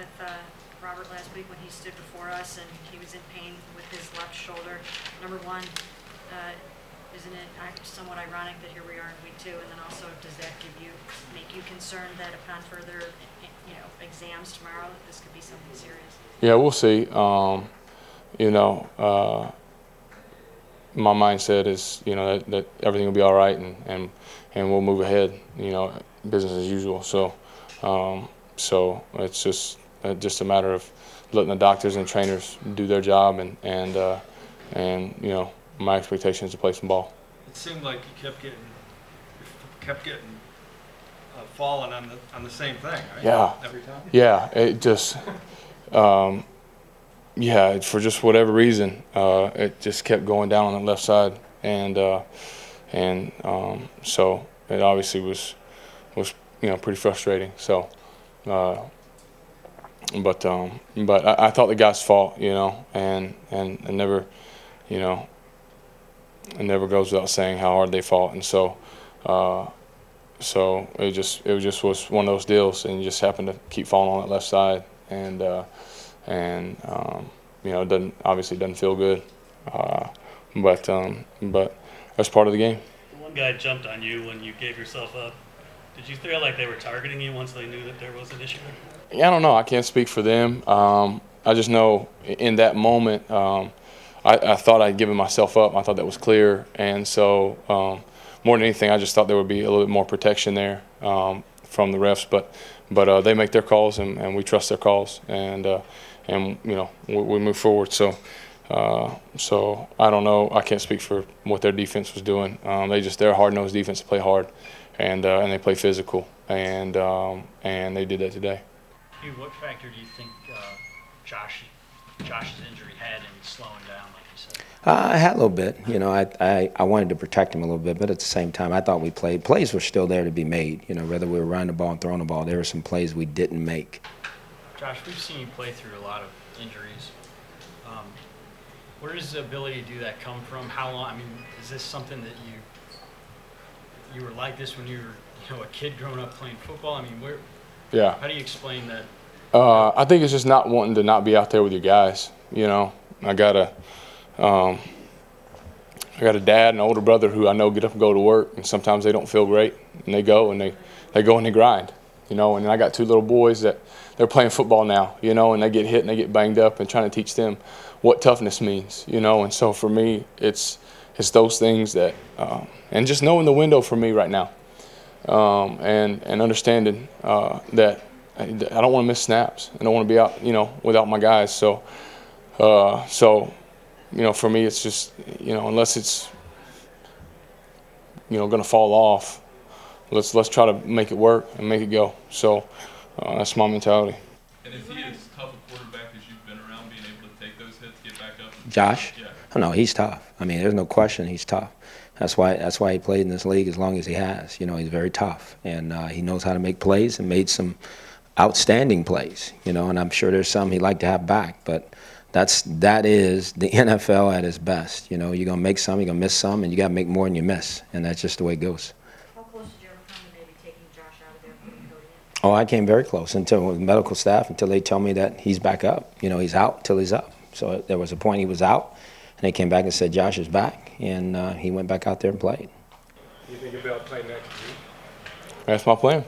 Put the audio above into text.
with Robert last week when he stood before us and he was in pain with his left shoulder. Number one, isn't it somewhat ironic that here we are in week 2, and then also does that make you concerned that upon further exams tomorrow that this could be something serious? Yeah, we'll see. My mindset is that everything will be all right, and we'll move ahead. Business as usual. So it's just a matter of letting the doctors and trainers do their job, and my expectation is to play some ball. It seemed like you kept getting falling on the same thing, right? Yeah. Every time. Yeah. It just. Yeah, for just whatever reason, it just kept going down on the left side, and so it obviously was pretty frustrating. So, but I thought the guy's fault, and never, it never goes without saying how hard they fought, and so it just was one of those deals, and you just happened to keep falling on that left side, and it obviously doesn't feel good, but that's part of the game. One guy jumped on you when you gave yourself up. Did you feel like they were targeting you once they knew that there was an issue? Yeah, I don't know. I can't speak for them. I just know in that moment, I thought I'd given myself up. I thought that was clear, and so more than anything, I just thought there would be a little bit more protection there from the refs, but they make their calls, and we trust their calls, and we move forward. So I don't know. I can't speak for what their defense was doing. They're a hard-nosed defense to play hard, and they play physical, and they did that today. What factor do you think Josh's injury had in slowing down, like you said? I had a little bit. I wanted to protect him a little bit, but at the same time, I thought we played. Plays were still there to be made. Whether we were running the ball and throwing the ball, there were some plays we didn't make. Josh, we've seen you play through a lot of injuries. Where does the ability to do that come from? How long? I mean, is this something that you were like this when you were a kid growing up playing football? I mean, Yeah. How do you explain that? I think it's just not wanting to not be out there with your guys. I got a dad and an older brother who I know get up and go to work, and sometimes they don't feel great, and they go and they grind. And I got 2 little boys that they're playing football now, and they get hit and they get banged up, and trying to teach them what toughness means, and so for me, it's those things that, and just knowing the window for me right now, and understanding that I don't want to miss snaps. I don't want to be out, without my guys. So for me, it's just, unless it's, going to fall off, let's try to make it work and make it go. So that's my mentality. And is he as tough a quarterback as you've been around, being able to take those hits, get back up? Josh? Yeah. Oh, no, he's tough. I mean, there's no question he's tough. That's why he played in this league as long as he has. He's very tough, and he knows how to make plays and made some outstanding plays. And I'm sure there's some he'd like to have back, but that is the NFL at its best. You're gonna make some, you're gonna miss some, and you gotta make more than you miss, and that's just the way it goes. How close did you ever come to maybe taking Josh out of there, putting Cody in? Oh, I came very close until with medical staff until they tell me that he's back up. He's out till he's up. So there was a point he was out, and they came back and said Josh is back, and he went back out there and played. You think you'll be able to play next week? That's my plan.